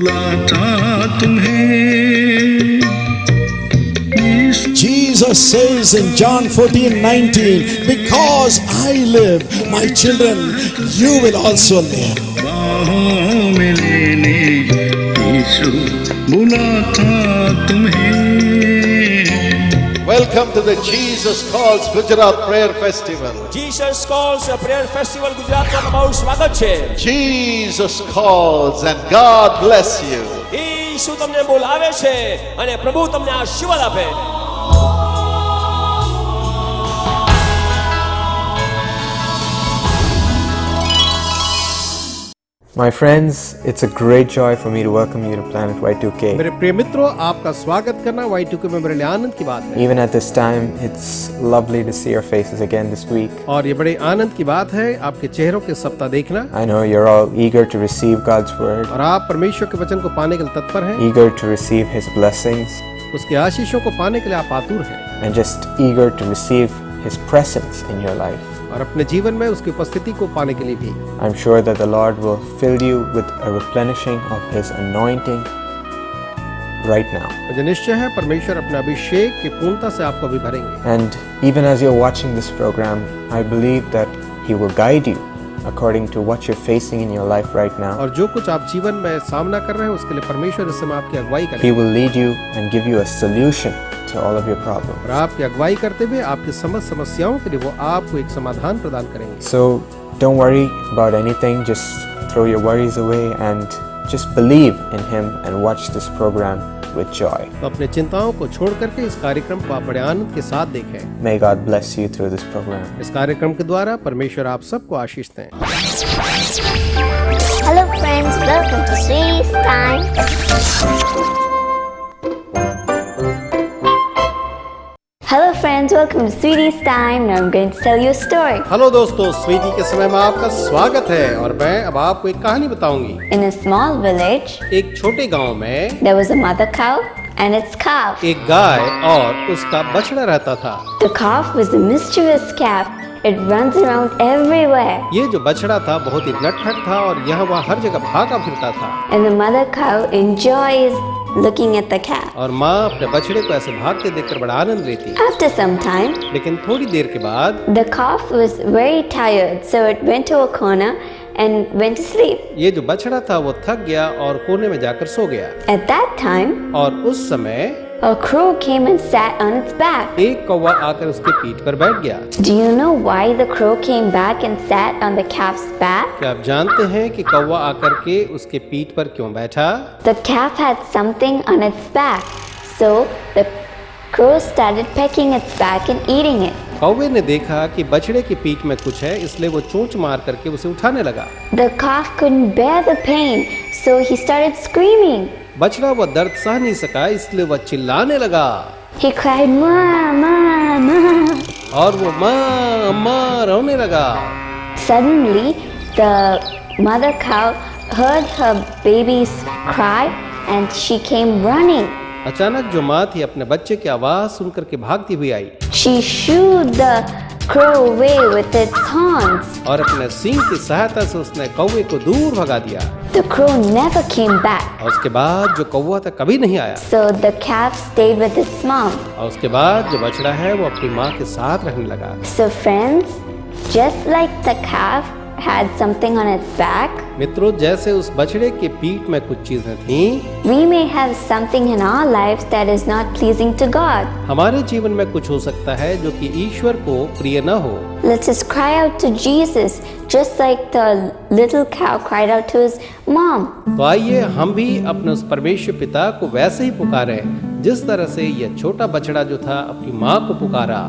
बुला था तुम्हें। Jesus says in John 14:19, because I live, my children, you will also live. बाहों में लेने यीशु बुला था तुम्हें। Welcome to the Jesus Calls Gujarat Prayer Festival. Jesus Calls Prayer Festival ગુજરાતમાં તમારું સ્વાગત છે. Jesus calls and God bless you. ઈસુ તમને બોલાવે છે અને પ્રભુ તમને આશીર્વાદ આપે. My friends, it's a great joy for me to welcome you to Planet Y2K. मेरे प्रिय मित्रों, आपका स्वागत करना Y2K में मेरे लिए आनंद की बात है. Even at this time, it's lovely to see your faces again this week. और ये बड़े आनंद की बात है आपके चेहरों के सप्ताह देखना. I know you're all eager to receive God's word, और आप परमेश्वर के वचन को पाने के लिए तत्पर हैं. eager to receive His blessings, उसके आशीषों को पाने के लिए आप आतुर हैं. and just eager to receive His presence in your life. और अपने जीवन में उसकी उपस्थिति को पाने के लिए भी. I'm sure that the Lord will fill you with a replenishing of His anointing right now. मुझे निश्चय है परमेश्वर अपने अभिषेक की पूर्णता से आपको भी भरेंगे. And even as you're watching this program, I believe that He will guide you according to what you're facing in your life right now. और जो कुछ आप जीवन में सामना कर रहे हैं उसके लिए परमेश्वर इस समय आपकी अगुवाई He करेगा. will lead you and give you a solution to all of your problems. और आपकी अगुवाई करते हुए आपकी समस्याओं के लिए वो आपको एक समाधान प्रदान करेंगे. So don't worry about anything, just throw your worries away and just believe in Him and watch this program with joy. तो अपने चिंताओं को छोड़ करके इस कार्यक्रम को आप बड़े आनंद के साथ देखें. May God bless you through this program. इस कार्यक्रम के द्वारा परमेश्वर आप सबको आशीष दें. Hello friends, welcome to Sweetie's Time. Hello friends, welcome to Sweetie's Time. Now I'm going to tell you a story. Hello दोस्तों, स्वीटी के समय में आपका स्वागत है और मैं अब आपको एक कहानी बताऊंगी. In a small village, एक छोटे गांव में there was a mother cow and its calf. एक गाय और उसका बछड़ा रहता था. The calf was a mischievous calf. It runs around everywhere. ये जो बछड़ा था बहुत ही नटखट था और यहाँ वहाँ हर जगह भागा फिरता था. And the mother cow enjoys looking at the calf. और माँ अपने बछड़े को ऐसे भागते देखकर बड़ा आनंद लेती. After some time, लेकिन थोड़ी देर के बाद the calf was very tired, so it went to a corner and went to sleep. ये जो बछड़ा था वो थक गया और कोने में जाकर सो गया. At that time, और उस समय a crow came and sat on its back. एक कौवा आकर उसके पीठ पर बैठ गया. Do you know why the crow came back and sat on the calf's back? क्या आप जानते हैं कि कौवा आकर के उसके पीठ पर क्यों बैठा? The calf had something on its back, so the crow started pecking its back and eating it. कौवे ने देखा कि बछड़े की पीठ में कुछ है, इसलिए वो चोंच मार करके उसे उठाने लगा. The calf couldn't bear the pain, so he started screaming. बछड़ा वो दर्द सह नहीं सका, इसलिए वह चिल्लाने लगा. He cried, "Ma, ma, ma." और वो माँ माँ रोने लगा. Suddenly, the mother cow heard her baby's cry and she came running. अचानक जो माँ थी अपने बच्चे की आवाज सुनकर के भागती हुई आई. She shooed the crow away with its horns. और अपने सींग की सहायता से उसने कौवे को दूर भगा दिया. The crow never came back. और उसके बाद जो कौवा था कभी नहीं आया. So the calf stayed with its mom. और उसके बाद जो बछड़ा है वो अपनी माँ के साथ रहने लगा. So friends, just like the calf had something on its back, मित्रों, जैसे उस बछड़े के पीठ में कुछ चीजें थीं, we may have something in our lives that is not pleasing to God. हमारे जीवन में कुछ हो सकता है जो कि ईश्वर को प्रिय न हो. Let us cry out to Jesus, just like the little cow cried out to his mom. तो आइए हम भी अपने उस परमेश्वर पिता को वैसे ही पुकारें जिस तरह से यह छोटा बछड़ा जो था अपनी माँ को पुकारा.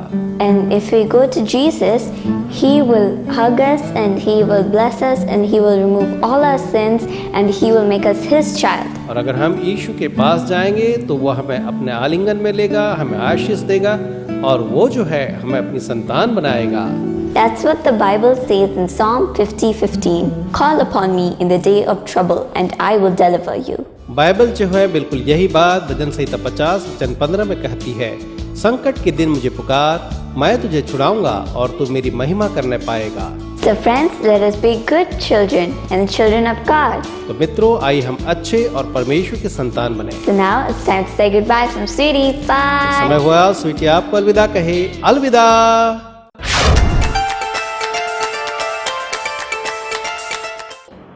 And if we go to Jesus, He will hug us and He will bless us and He will remove all our sins and He will make us His child. और अगर हम यीशु के पास जाएंगे तो वो हमें अपने आलिंगन में लेगा, हमें आशीष देगा और वो जो है हमें अपनी संतान बनाएगा. That's what the Bible says in Psalm 50:15. Call upon me in the day of trouble and I will deliver you. Bible जो है बिल्कुल यही बात भजन संहिता 50 वचन 15 में कहती है. संकट के दिन मुझे पुकार, मैं तुझे छुड़ाऊंगा और तू मेरी महिमा करने पाएगा. So friends, let us be good children and children of God. तो मित्रों, आइए हम अच्छे और परमेश्वर के संतान बने। So now it's time to say goodbye from Sweetie. Bye. समय हुआ स्वीटी आपको अलविदा कहे। अलविदा।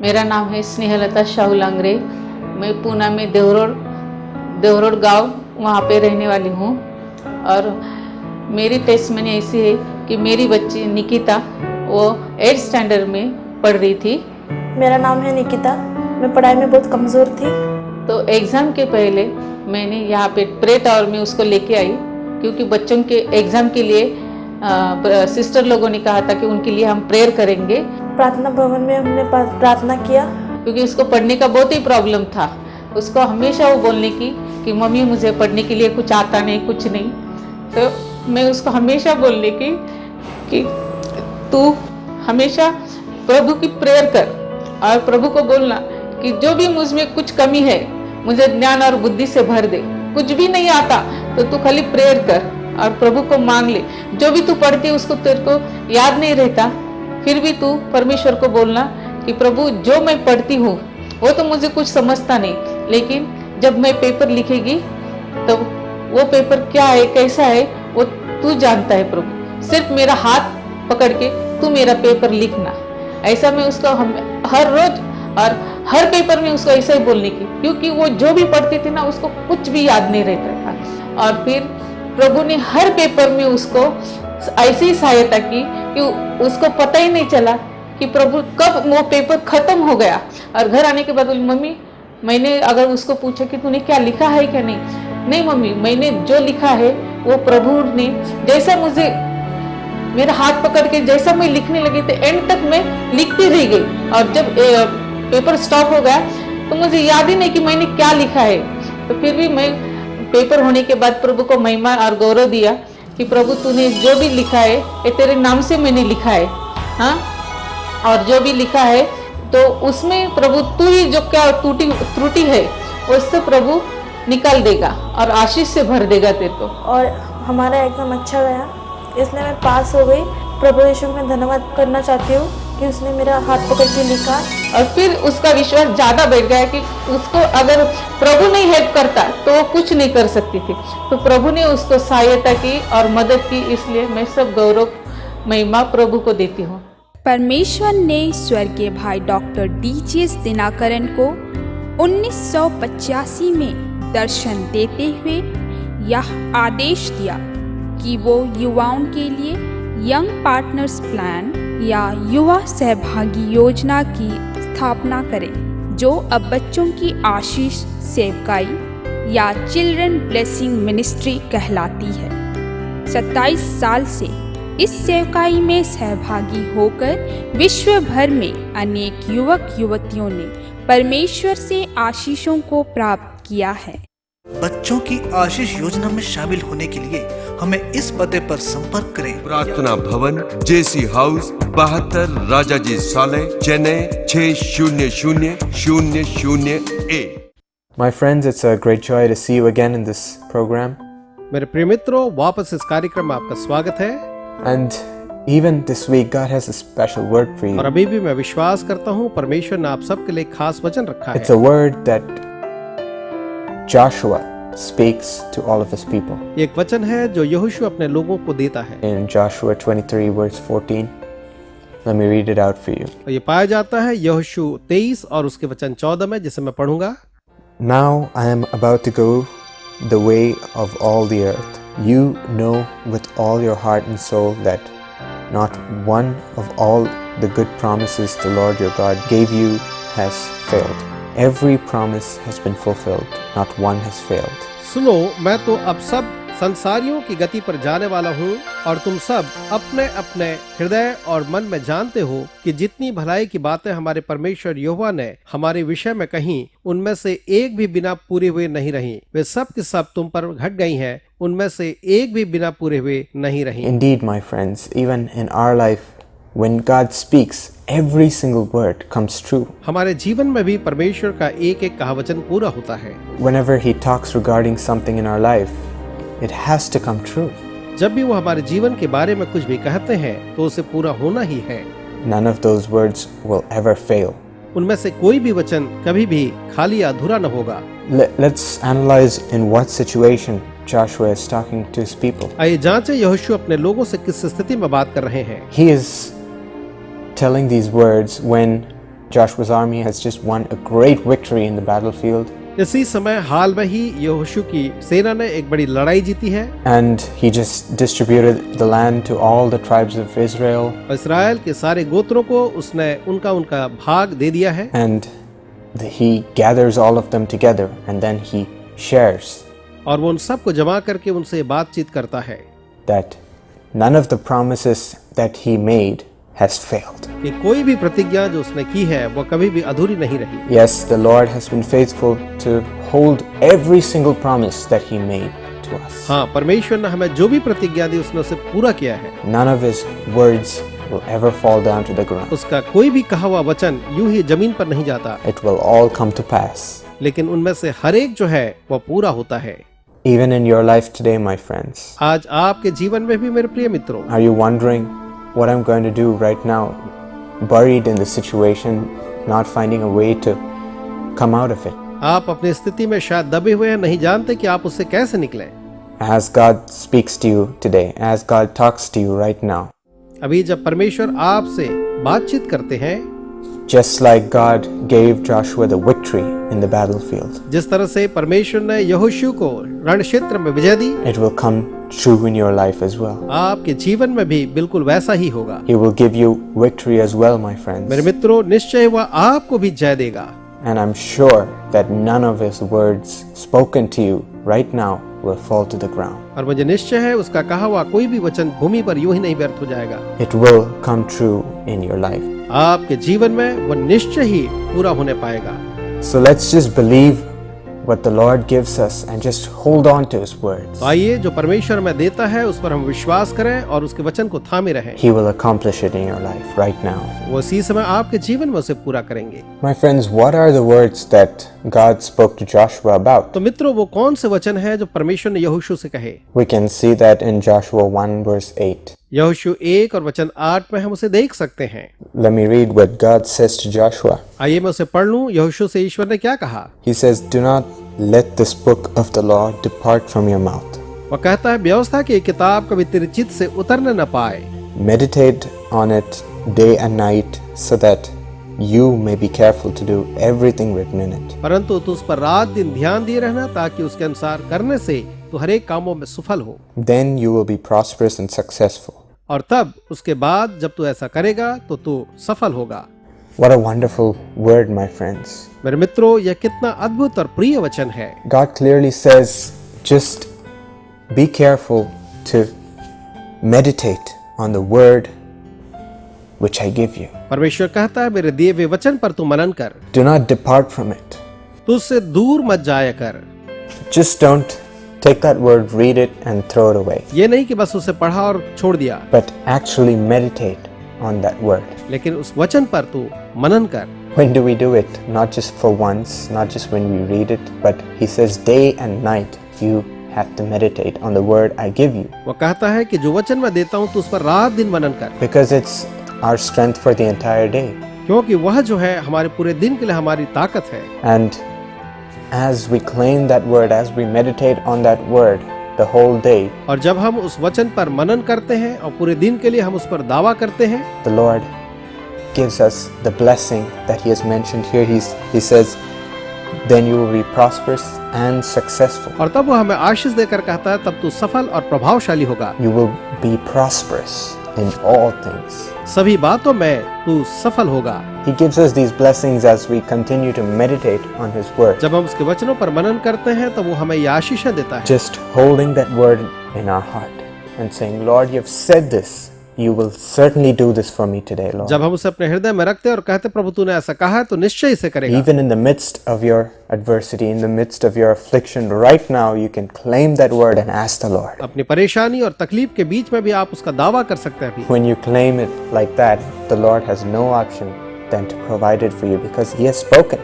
मेरा नाम है स्नेहलता शाहू लांगरे। मैं पूना में देवरोड गांव वहाँ पे रहने वाली हूँ। और मेरी टेस्टमनी ऐसी है कि मेरी बच्ची निकिता वो 8th स्टैंडर्ड में पढ़ रही थी। मेरा नाम है निकिता। मैं पढ़ाई में बहुत कमज़ोर थी। तो एग्ज़ाम के पहले मैंने यहाँ पे प्रे टावर में उसको लेके आई, क्योंकि बच्चों के एग्ज़ाम के लिए सिस्टर लोगों ने कहा था कि उनके लिए हम प्रेयर करेंगे। प्रार्थना भवन में हमने प्रार्थना किया, क्योंकि उसको पढ़ने का बहुत ही प्रॉब्लम था। उसको हमेशा वो बोलने की कि मम्मी मुझे पढ़ने के लिए कुछ आता नहीं, कुछ नहीं। तो मैं उसको हमेशा बोलने की कि तू हमेशा प्रभु की प्रेयर कर और प्रभु को बोलना कि जो भी मुझ में कुछ कमी है मुझे ज्ञान और बुद्धि से भर दे। कुछ भी नहीं आता तो तू खाली प्रेयर कर और प्रभु को मांग ले। जो भी तू पढ़ती है उसको तेरे को याद नहीं रहता, फिर भी तू परमेश्वर को बोलना कि प्रभु जो मैं पढ़ती हूँ वो तो मुझे कुछ समझता नहीं, लेकिन जब मैं पेपर लिखेगी तो वो पेपर क्या है, कैसा है, वो तू जानता है प्रभु। सिर्फ मेरा हाथ पकड़ के तू मेरा पेपर लिखना। ऐसा मैं उसको हर रोज और हर पेपर में उसको ऐसा ही बोलने की, क्योंकि वो जो भी पढ़ती थी ना उसको कुछ भी याद नहीं रहता था। और फिर प्रभु ने हर पेपर में उसको ऐसी सहायता की कि उसको पता ही नहीं चला कि प्रभु कब वो पेपर खत्म हो गया। और घर आने के बाद बोली, मम्मी मैंने अगर उसको पूछा कि तूने क्या लिखा है क्या नहीं मम्मी मैंने जो लिखा है वो प्रभु ने जैसा मुझे मेरा हाथ पकड़ के जैसा मैं लिखने लगी तो एंड तक मैं लिखती रह गई। और जब पेपर स्टॉप हो गया तो मुझे याद ही नहीं कि मैंने क्या लिखा है। तो फिर भी मैं पेपर होने के बाद प्रभु को महिमा और गौरव दिया कि प्रभु तूने जो भी लिखा है ये तेरे नाम से मैंने लिखा है। हाँ, और जो भी लिखा है तो उसमें प्रभु तू ही जो क्या त्रुटि है उससे प्रभु निकाल देगा और आशीष से भर देगा तेरे को। और हमारा एग्ज़ाम अच्छा गया, इसलिए मैं पास हो गई। प्रभु यीशु में धन्यवाद करना चाहती हूँ कि उसने मेरा हाथ पकड़ के लिखा। और फिर उसका विश्वास ज़्यादा बढ़ गया कि उसको अगर प्रभु नहीं हेल्प करता तो वो कुछ नहीं कर सकती थी। तो प्रभु ने उसको सहायता की और मदद की, इसलिए मैं सब गौरव महिमा प्रभु को देती हूँ। परमेश्वर ने स्वर्गीय भाई डॉक्टर डीजीएस दिनाकरन को 1985 में दर्शन देते हुए यह आदेश दिया कि वो युवाओं के लिए यंग पार्टनर्स प्लान या युवा सहभागी योजना की स्थापना करें, जो अब बच्चों की आशीष सेवकाई या चिल्ड्रन ब्लेसिंग मिनिस्ट्री कहलाती है। 27 साल से इस सेवकाई में सहभागी होकर विश्व भर में अनेक युवक युवतियों ने परमेश्वर से आशीषों को प्राप्त किया है। बच्चों की आशीष योजना में शामिल होने के लिए हमें इस पते पर संपर्क करें। प्रार्थना भवन, जेसी हाउस, 72 राजाजी साले, Chennai 600001। My friends, it's a great joy to see you again in this program. मेरे प्रिय मित्रों, वापस इस कार्यक्रम में आपका स्वागत है। And even this week, God has a special word for you. और अभी भी मैं विश्वास करता हूँ परमेश्वर ने आप सबके लिए खास वचन रखा है। It's a word that Joshua speaks to all of his people. एक वचन है जो यहोशू अपने लोगों को देता है। In Joshua 23 verse 14, let me read it out for you. ये पाया जाता है यहोशू 23 और उसके वचन 14 में, जिसे मैं पढ़ूंगा। Now I am about to go the way of all the earth. You know with all your heart and soul that not one of all the good promises the Lord your God gave you has failed. Every promise has been fulfilled, not one has failed. सुनो, मैं तो अब सब संसारियों की गति पर जाने वाला हूँ और तुम सब अपने अपने हृदय और मन में जानते हो कि जितनी भलाई की बातें हमारे परमेश्वर यहोवा ने हमारे विषय में कही, उनमें से एक भी बिना पूरे हुए नहीं रही। वे सब के सब तुम पर घट गई हैं, उनमें से एक भी बिना पूरे हुए नहीं रही। Indeed, my friends, even in our life, when God speaks, every single word comes true. हमारे जीवन में भी परमेश्वर का एक एक कहावचन पूरा होता है। Whenever He talks regarding something in our life, it has to come true. जब भी वो हमारे जीवन के बारे में कुछ भी कहते हैं तो उसे पूरा होना ही है। none of those words will ever fail. उनमें से कोई भी वचन कभी भी खाली या अधूरा न होगा। Let's analyze in what situation Joshua is talking to his people. आइए जांचें यहोशू अपने लोगों से किस स्थिति में बात कर रहे हैं। He is telling these words when Joshua's army has just won a great victory in the battlefield. इसी समय हाल में ही यहोशू की सेना ने एक बड़ी लड़ाई जीती है And he just distributed the land to all the tribes of Israel. और इस्राएल के सारे गोत्रों को उसने उनका भाग दे दिया है। And he gathers all of them together and then he shares और वो उन सब को जमा करके उनसे बातचीत करता है that none of the promises that he made has failed. कि कोई भी प्रतिज्ञा जो उसने की है वो कभी भी अधूरी नहीं रही। Yes, the Lord has been faithful to hold every single promise that he made to us. हाँ, परमेश्वर ने हमें जो भी प्रतिज्ञा दी उसने उसे पूरा किया है। None of his words will ever fall down to the ground. उसका कोई भी कहा हुआ वचन यूं ही जमीन पर नहीं जाता। It will all come to pass. लेकिन उनमें से हर एक जो है वो पूरा होता है। Even in your life today, my friends. आज आपके जीवन में भी मेरे प्रिय मित्रों, Are you wondering what I'm going to do right now, buried in the situation, not finding a way to come out of it? आप अपनी स्थिति में शायद दबे हुए हैं, नहीं जानते कि आप उससे कैसे निकलें। As God speaks to you today, as God talks to you right now, अभी जब परमेश्वर आपसे बातचीत करते हैं, just like God gave Joshua the victory in the battlefield, जिस तरह से परमेश्वर ने यहोशू को रण क्षेत्र में विजय दी, it will come true in your life as well. आपके जीवन में भी बिल्कुल वैसा ही होगा। He will give you victory as well, my friends. मेरे मित्रों, निश्चय वह आपको भी जय देगा। And I'm sure that none of his words spoken to you right now will fall to the ground. और मुझे निश्चय है उसका कहा हुआ कोई भी वचन भूमि पर यूं ही नहीं व्यर्थ हो जाएगा। It will come true in your life. आपके जीवन में वो निश्चय ही पूरा होने पाएगा। So let's just believe what the Lord gives us and just hold on to his words. आइए जो परमेश्वर हमें देता है उस पर हम विश्वास करें और उसके वचन को थामे रहें। He will accomplish it in your life right now. वो इसी समय आपके जीवन में उसे पूरा करेंगे। My friends, what are the words that God spoke to Joshua about? तो मित्रों, वो कौन से वचन है जो परमेश्वर ने यहोशू से कहे? We can see that in Joshua 1 verse 8. यहोशू 1 और वचन 8 में हम उसे देख सकते हैं। Let me read what God says to Joshua. आइए मैं उसे पढ़ लूं। यहोशू से ईश्वर ने क्या कहा? He says, "Do not let this book of the law depart from your mouth. वो कहता है व्यवस्था की किताब कभी तेरे चित्त से उतरने न पाए। Meditate on it day and night so that you may be careful to do everything written in it." परंतु तू उस पर रात दिन ध्यान दिए रहना ताकि उसके अनुसार करने से तू हर एक कामों में सफल हो। Then you will be prosperous and successful. और तब उसके बाद जब तू ऐसा करेगा तो तू सफल होगा। What a wonderful word, my friends. मेरे मित्रों, यह कितना अद्भुत और प्रिय वचन है। God clearly says, just be careful to meditate on the word which I give you. परमेश्वर कहता है मेरे दिए हुए वचन पर तू मनन कर। Do not depart from it. तू उससे दूर मत जाया कर। Just don't take that word, read it and throw it away. ये नहीं कि बस उसे पढ़ा और छोड़ दिया, But actually meditate on that word. लेकिन उस वचन पर तू मनन कर। When do we do it? Not just for once, not just when we read it, but he says day and night you have to meditate on the word I give you. वो कहता है कि जो वचन मैं देता हूँ तू उस पर रात दिन मनन कर। Because it's our strength for the entire day. क्योंकि वह जो है हमारे पूरे दिन के लिए हमारी ताकत है। And as we claim that word, as we meditate on that word the whole day, और जब हम उस वचन पर मनन करते हैं और पूरे दिन के लिए हम उस पर दावा करते हैं, the Lord gives us the blessing that he has mentioned here. He says, then you will be prosperous and successful. और तब वो हमें आशीष देकर कहता है तब तू सफल और प्रभावशाली होगा। You will be prosperous in all things. सभी बातों में तू सफल होगा। He gives us these blessings as we continue to meditate on his word. जब हम उसके वचनों पर मनन करते हैं तो वो हमें ये आशीषें देता है। Just holding that word in our heart and saying, Lord, you have said this. You will certainly do this for me today, Lord. जब हम उसे अपने हृदय में रखते हैं और कहते प्रभु तूने ऐसा कहा है तो निश्चय इसे करेगा। Even in the midst of your adversity, in the midst of your affliction, right now you can claim that word and ask the Lord. अपनी परेशानी और तकलीफ के बीच में भी आप उसका दावा कर सकते हैं अभी। When you claim it like that, the Lord has no option than to provide it for you because he has spoken.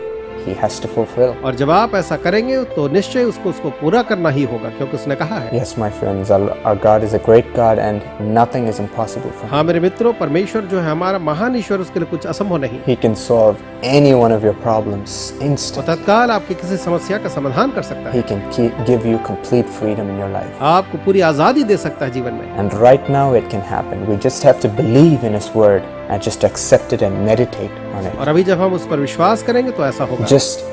he has to fulfill. और जब आप ऐसा करेंगे तो निश्चय उसको पूरा करना ही होगा, क्योंकि उसने कहा है। Yes, my friends, our God is a great God and nothing is impossible for him. हाँ मेरे मित्रों, परमेश्वर जो है हमारा महान ईश्वर, उसके लिए कुछ असंभव नहीं। He can solve any one of your problems instantly. वो तत्काल आपकी किसी समस्या का समाधान कर सकता है। He can give you complete freedom in your life. आपको पूरी आजादी दे सकता है जीवन में। And right now it can happen. We just have to believe in His word and just accept it and meditate on it. और अभी जब हम उस पर विश्वास करेंगे तो ऐसा होगा। Just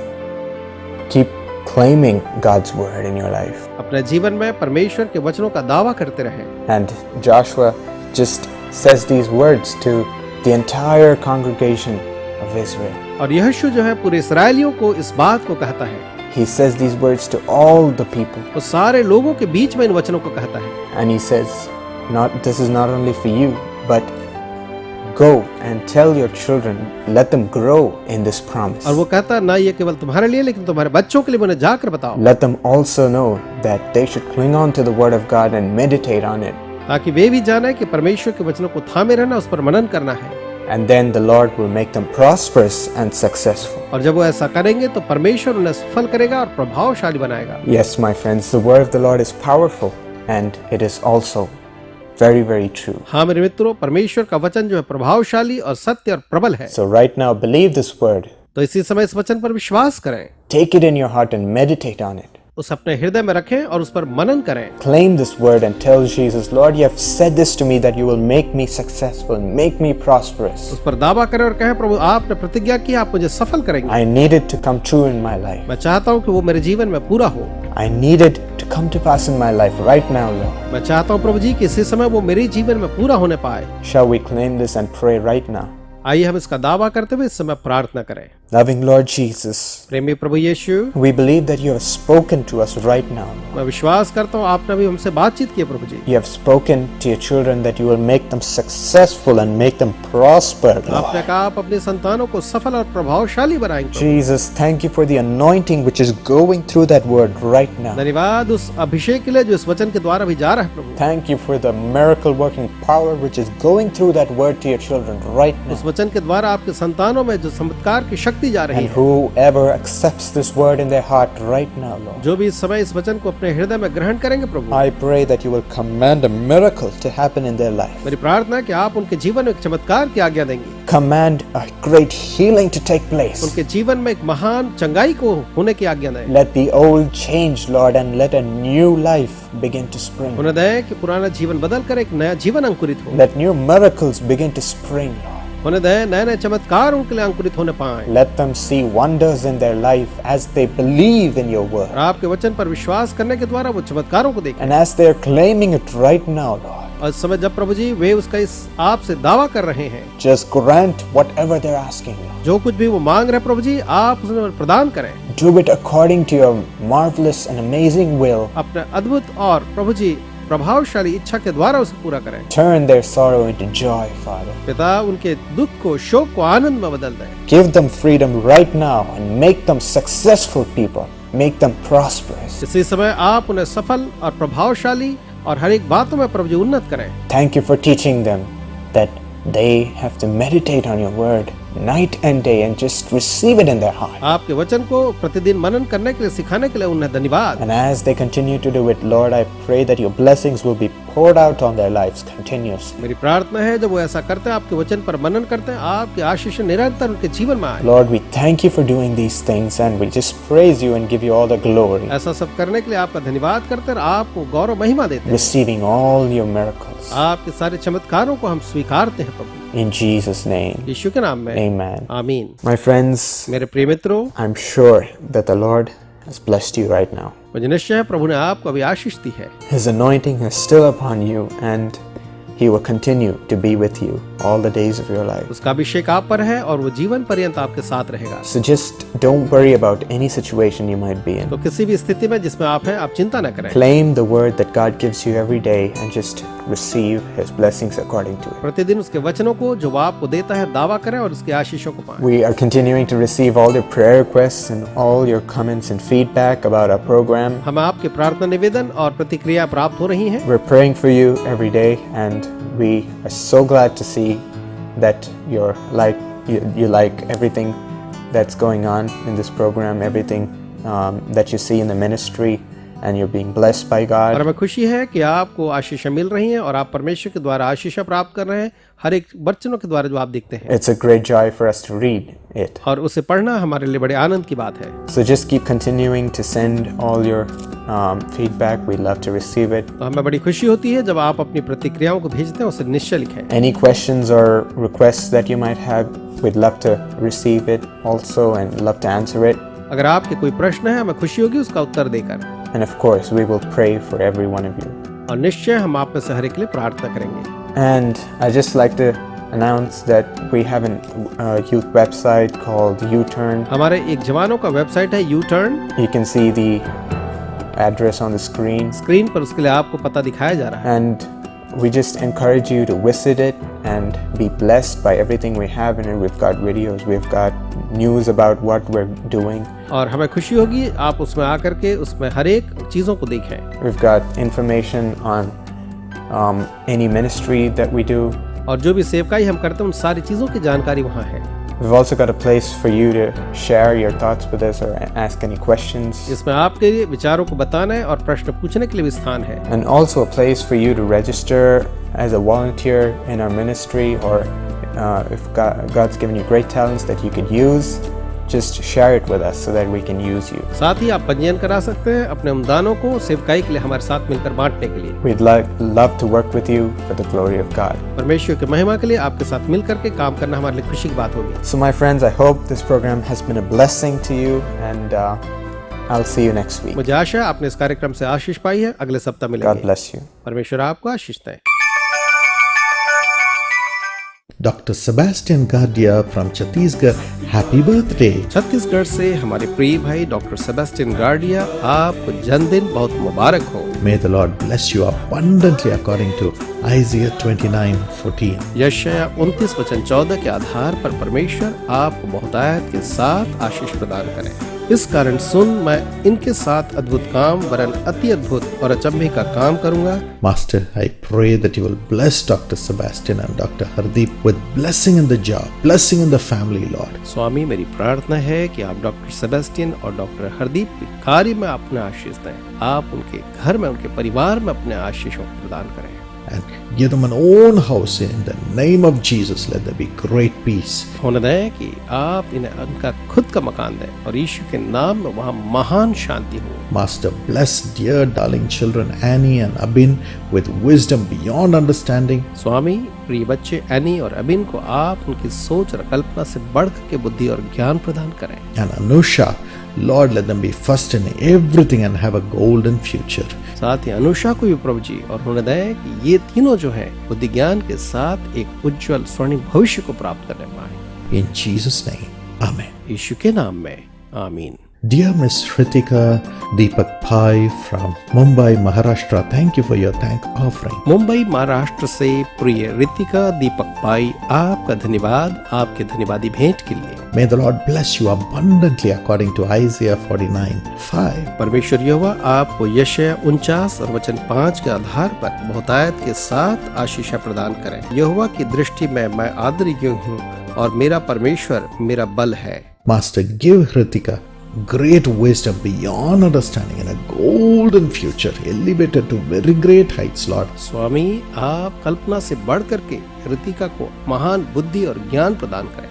keep claiming God's word in your life. अपने जीवन में परमेश्वर के वचनों का दावा करते रहें। And Joshua just says these words to the entire congregation of Israel. और यहोशू जो है पूरे इस्राएलियों को इस बात को कहता है। He says these words to all the people. वो सारे लोगों के बीच में इन वचनों को कहता है। And he says, this is not only for you, but go and tell your children, let them grow in this promise. और वो कहता है ना ये केवल तुम्हारे लिए, लेकिन तुम्हारे बच्चों के लिए उन्हें जाकर बताओ। Let them also know that they should cling on to the word of God and meditate on it. ताकि वे भी जाने कि परमेश्वर के वचनों को थामे रहना, उस पर मनन करना है। And then the Lord will make them prosperous and successful. और जब वो ऐसा करेंगे तो परमेश्वर उन्हें सफल करेगा और प्रभावशाली बनाएगा। Yes, my friends, the word of the Lord is powerful and it is also very, very true. हाँ मेरे मित्रों, परमेश्वर का वचन जो है प्रभावशाली और सत्य और प्रबल है। So right now believe this word. तो इसी समय इस वचन पर विश्वास करें। Take it in your heart and meditate on it. उस अपने हृदय में रखें और उस पर मनन करें। Claim this word and tell Jesus, Lord, you have said this to me that you will make me successful and make me prosperous. उस पर दावा करें और कहें, प्रभु आपने प्रतिज्ञा की, आप मुझे सफल करेंगे। I need it to come true in my life. मैं चाहता हूँ कि वो मेरे जीवन में पूरा हो। I need it to come to pass in my life right now, Lord. मैं चाहता हूँ प्रभु जी कि इसी समय वो मेरे जीवन में पूरा होने पाए। Shall we claim this and pray right now? आइए हम इसका दावा करते हुए इस समय प्रार्थना करें। Loving Lord Jesus, प्रेमी प्रभु यीशु, we believe that you have spoken to us right now. मैं विश्वास करता हूँ आपने भी हमसे बातचीत की प्रभु जी। You have spoken to your children that you will make them successful and make them prosper, Lord. आपने कहा आप अपने संतानों को सफल और प्रभावशाली बनाएंगे। Jesus, thank you for the anointing which is going through that word right now. धन्यवाद उस अभिषेक के लिए जो इस वचन के द्वारा भी जा रहा है प्रभु। Thank you for the miracle working power which is going through that word to your children right now. उस वचन के द्वारा आपके संतानों में जो चमत्कार की शक्ति जा रही And है। whoever accepts this word in their heart right now, Lord, जो भी इस समय इस वचन को अपने हृदय में ग्रहण करेंगे प्रभु, I pray that you will command a miracle to happen in their life. मेरी प्रार्थना है कि आप उनके जीवन में एक चमत्कार की आज्ञा देंगे। Command a great healing to take place. उनके जीवन में एक महान चंगाई को होने की आज्ञा दें। Let the old change, Lord, and let a new life begin to spring. उन्हें दें कि पुराना जीवन बदल कर एक नया जीवन अंकुरित हो। Let new miracles begin to spring, Lord. उन्हें दें नए नए चमत्कार उनके लिए अंकुरित होने पाए। Let them see wonders in their life as they believe in your word. और आपके वचन पर विश्वास करने के द्वारा वो चमत्कारों को देखें। And as they are claiming it right now, Lord, और इस समय जब प्रभु जी वे उसका इस आप से दावा कर रहे हैं, just grant whatever they're asking, Lord. जो कुछ भी वो मांग रहे प्रभु जी, आप उन्हें प्रदान करें। Do it according to your marvelous and amazing will. अपने अद्भुत और प्रभु जी प्रभावशाली इच्छा के द्वारा उसे पूरा करें। Turn their sorrow into joy, Father. पिता उनके दुख को, शोक को आनंद में बदल दें। Give them freedom right now and make them successful people. Make them prosperous. इसी समय आप उन्हें सफल और प्रभावशाली और हर एक बातों में प्रभु जी उन्नत करें। Thank you for teaching them that they have to meditate on your word night and day and just receive it in their heart. आपके वचन को प्रतिदिन मनन करने के लिए, सिखाने के लिए उन्हें धन्यवाद। And as they continue to do it, Lord, I pray that your blessings will be poured out on their lives continuously. मेरी प्रार्थना है जब वो ऐसा करते हैं, आपके वचन पर मनन करते हैं, आपकी आशीष निरंतर उनके जीवन में आए। Lord, we thank you for doing these things and we just praise you and give you all the glory. ऐसा सब करने के लिए आपका धन्यवाद करते हैं, आपको गौरव महिमा देते हैं। Receiving all your miracles. आपके सारे चमत्कारों को हम स्वीकारते हैं प्रभु। In Jesus' name. यीशु के नाम में। Amen. आमीन। My friends, मेरे प्रिय मित्रों, I'm sure that the Lord has blessed you right now. मुझे निश्चय है प्रभु ने आपको अभी आशीष दी है। His anointing is still upon you and He will continue to be with you all the days of your life. उसका अभिषेक आप पर है और वो जीवन पर्यंत आपके साथ रहेगा। So just don't worry about any situation you might be in. तो किसी भी स्थिति में जिसमें आप हैं, आप चिंता न करें। Claim the word that God gives you every day and just receive His blessings according to it. प्रतिदिन उसके वचनों को जो वो आपको देता है दावा करें और उसकी आशीषों को पाएं। We are continuing to receive all your prayer requests and all your comments and feedback about our program. हमें आपके प्रार्थना निवेदन और प्रतिक्रिया प्राप्त हो रही हैं। We're praying for you every day and we are so glad to see that you like everything that's going on in this program, everything that you see in the ministry, and you're being blessed by और God. हमें खुशी है कि आपको आशीषें मिल रही हैं और आप परमेश्वर के द्वारा आशीषें प्राप्त कर रहे हैं हर एक वचनों के द्वारा जो आप देखते हैं, It's a great joy for us to read it. और उसे पढ़ना हमारे लिए बड़े आनंद की बात है। So just keep continuing to send all your feedback. We'd love to receive it. तो हमें बड़ी खुशी होती है जब आप अपनी प्रतिक्रियाओं को भेजते हैं, उसे निश्चय लिखें। Any questions or requests that you might have, we'd love to receive it also and love to answer it. अगर आपके कोई प्रश्न है, हमें खुशी होगी उसका उत्तर देकर, And of course, we will pray for every one of you. और निश्चय हम आप में से हर एक के लिए प्रार्थना करेंगे। And I'd just like to announce that we have a youth website called U-Turn. हमारे एक जवानों का वेबसाइट है U-Turn। You can see the address on the screen. Screen पर उसके लिए आपको पता दिखाया जा रहा है। And we just encourage you to visit it and be blessed by everything we have in it. We've got videos, we've got news about what we're doing. और हमें खुशी होगी आप उसमें आकर के उसमें हर एक चीजों को देखें। We've got information on any ministry that we do. और जो भी सेवकाई हम करते हैं उन सारी चीजों की जानकारी वहाँ है। We've also got a place for you to share your thoughts with us or ask any questions. इसमें आपके विचारों को बताने और प्रश्न पूछने के लिए भी स्थान है। And also a place for you to register as a volunteer in our ministry, or if God's given you great talents that you could use, just share it with us so that we can use you. साथ ही आप पंजीयन करा सकते हैं अपने अनुदानों को सेवकाई के लिए हमारे साथ मिलकर बांटने के लिए। We'd love to work with you for the glory of God. परमेश्वर की महिमा के लिए आपके साथ मिलकर के काम करना हमारे लिए खुशी की बात होगी। So my friends, I hope this program has been a blessing to you, and I'll see you next week. मुझे आशा है आपने इस कार्यक्रम से आशीष पाई है। अगले सप्ताह मिलेंगे। God bless you. परमेश्वर आपको आशीष दे। Dr. Sebastian Gardia from Chhattisgarh, happy birthday. Chhattisgarh से हमारे प्रिय भाई डॉक्टर सेबेस्टियन गार्डिया, आपको जन्मदिन बहुत मुबारक हो। May the Lord bless you abundantly according to Isaiah 29:14. यशायाह 29:14 के आधार पर परमेश्वर आपको बहुतायत के साथ आशीष प्रदान करें। इस कारण सुन, मैं इनके साथ अद्भुत काम वरन अति अद्भुत और अचंभे का काम करूंगा। Master, I pray that you will bless Dr. Sebastian and Dr. Hardeep with blessing in the job, blessing in the family, Lord. स्वामी, मेरी प्रार्थना है कि आप डॉक्टर सेबेस्टियन और डॉक्टर हरदीप के कार्य में अपना आशीष दें। आप उनके घर में, उनके परिवार में अपने आशीषों को प्रदान करें। And give them an own house in the name of Jesus. Let there be great peace. होने दें कि आप इन्हें उनका खुद का मकान दें और यीशु के नाम में वहाँ महान शांति हो। Master, bless dear darling children Annie and Abin with wisdom beyond understanding. स्वामी, प्रिय बच्चे एनी और अबिन को आप उनकी सोच और कल्पना से बढ़कर के बुद्धि और ज्ञान प्रदान करें। And Anusha, Lord, let them be first in everything and have a golden future. साथ ही अनुषा को भी प्रभु जी और होने दें कि ये तीनों जो हैं बुद्धि ज्ञान के साथ एक उज्जवल स्वर्णिम भविष्य को प्राप्त करने पाए। In Jesus' name, Amen. यीशु के नाम में आमीन। Dear Miss Ritika Deepak Pai from Mumbai, Maharashtra, thank you for your thank offering. Mumbai Maharashtra से प्रिय रितिका दीपक पाई, आपका धन्यवाद आपके धन्यवादी भेंट के लिए। May the Lord bless you abundantly according to Isaiah 49:5. परमेश्वर यहोवा आपको यशायाह 49 और वचन 5 के आधार पर बहुतायत के साथ आशीष प्रदान करें। यहोवा की दृष्टि में मैं आदरणीय हूँ और मेरा परमेश्वर मेरा बल है। Master, give Ritika great wisdom beyond understanding and a golden future, elevated to very great heights, Lord. स्वामी, आप कल्पना से बढ़ करके रितिका को महान बुद्धि और ज्ञान प्रदान करें।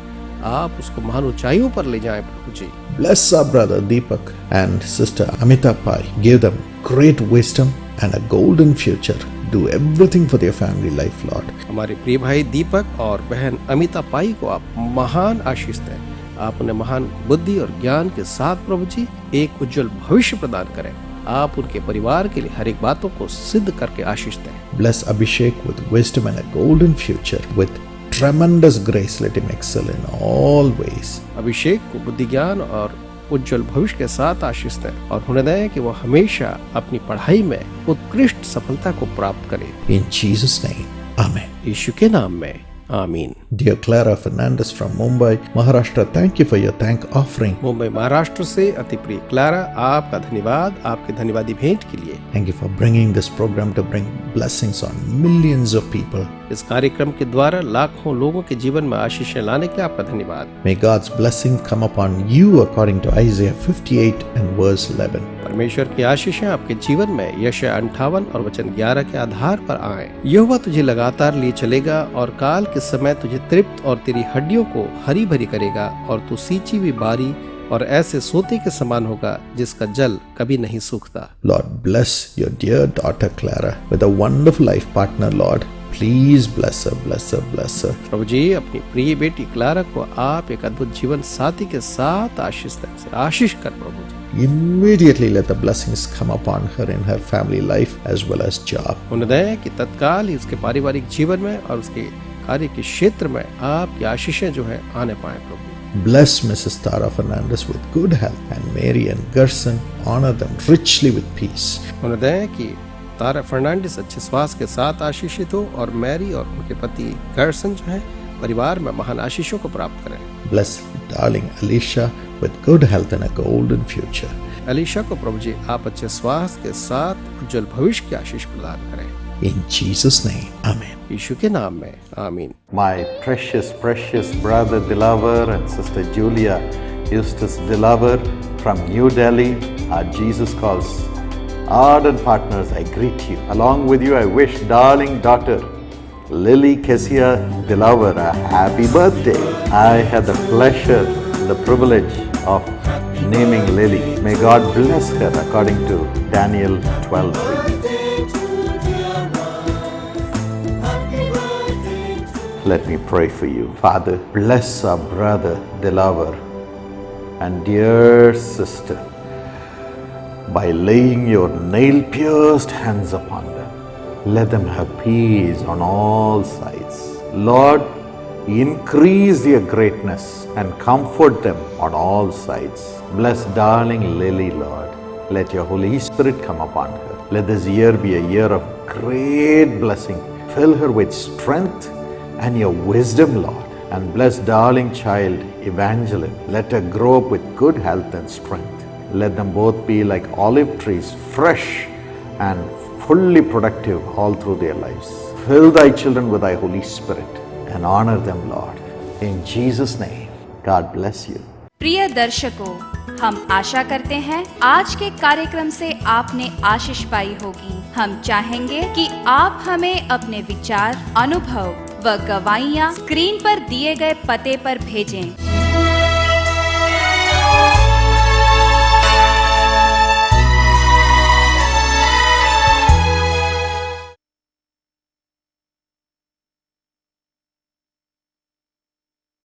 आप उसको महान ऊंचाइयों पर ले जाएं प्रभु जी। Bless our brother Deepak and sister Amita Pai. Give them great wisdom and a golden future. Do everything for their family life, Lord. हमारे प्रिय भाई दीपक और बहन अमिता पाई को आप महान आशीष दें। आप उन्हें महान बुद्धि और ज्ञान के साथ प्रभु जी एक उज्जवल भविष्य प्रदान करें। आप उनके परिवार के लिए हर एक बातों को सिद्ध करके आशीष दें। Bless Abhishek with wisdom and a golden future. With tremendous grace, let him excel in all ways. अभिषेक को बुद्धि ज्ञान और उज्जवल भविष्य के साथ आशीष दें और होने दें कि वो हमेशा अपनी पढ़ाई में उत्कृष्ट सफलता को प्राप्त करे। In Jesus' name, Amen. यीशु के नाम में आमीन। Dear Clara Fernandez from Mumbai, Maharashtra, thank you for your thank offering. Mumbai Maharashtra से अति प्रिय क्लारा, आपका धन्यवाद आपके धन्यवादी भेंट के लिए। Thank you for bringing this program to bring blessings on millions of people. इस कार्यक्रम के द्वारा लाखों लोगों के जीवन में आशीषें लाने के लिए आपका धन्यवाद। May God's blessing come upon you according to Isaiah 58 and verse 11. परमेश्वर की आशीषें आपके जीवन में यशायाह 58 और वचन 11 के आधार पर आए। यहोवा तुझे लगातार लिए चलेगा और काल के समय तुझे तृप्त और तेरी हड्डियों को हरी भरी करेगा और तू सींची हुई बारी और ऐसे सोते के समान होगा जिसका जल कभी नहीं सूखता। Lord, bless your dear daughter Clara with a wonderful life partner, Lord. Please bless her, bless her, bless her. प्रभु जी अपनी प्रिय बेटी क्लारा को आप एक अद्भुत जीवन साथी के साथ आशीष कर प्रभु जी। Immediately let the blessings come upon her in her family life as well as job. उन्हें कि तत्काल ही उसके पारिवारिक जीवन में और उसके कार्य के क्षेत्र में आपकी आशीषें जो है आने पाए प्रभु। Bless Mrs. Tara Fernandez with good health and Mary and Gerson, honor them richly with peace. उन्हें कि तारा फर्नांडिस अच्छे स्वास्थ्य के साथ आशीषित हो और मैरी और उनके पति गर्सन जो है परिवार में महान आशीषों को प्राप्त करें। Bless darling Alicia with good health and a golden future. Alisha को प्रभु जी आप अच्छे स्वास्थ्य के साथ उज्जवल भविष्य की आशीष प्रदान करें। In Jesus' name, Amen. यीशु के नाम में आमीन। My precious brother Dilaver and sister Julia Eustace Dilaver from New Delhi, our Jesus Calls ardent partners, I greet you. Along with you, I wish darling daughter Lily Kessia Dilaver a happy birthday. I had the pleasure, the privilege of naming Lily. May God bless her according to Daniel 12:3. Let me pray for you. Father, bless our brother Dilaver and dear sister by laying your nail-pierced hands upon them. Let them have peace on all sides. Lord, increase their greatness and comfort them on all sides. Bless darling Lily, Lord. Let your Holy Spirit come upon her. Let this year be a year of great blessing. Fill her with strength and your wisdom, Lord. And bless darling child Evangeline. Let her grow up with good health and strength. Let them both be like olive trees, fresh and fully productive all through their lives. Fill thy children with thy Holy Spirit and honor them, Lord. In Jesus' name, God bless you. प्रिय दर्शकों, हम आशा करते हैं आज के कार्यक्रम से आपने आशीष पाई होगी। हम चाहेंगे कि आप हमें अपने विचार, अनुभव व गवाहियाँ स्क्रीन पर दिए गए पते पर भेजें।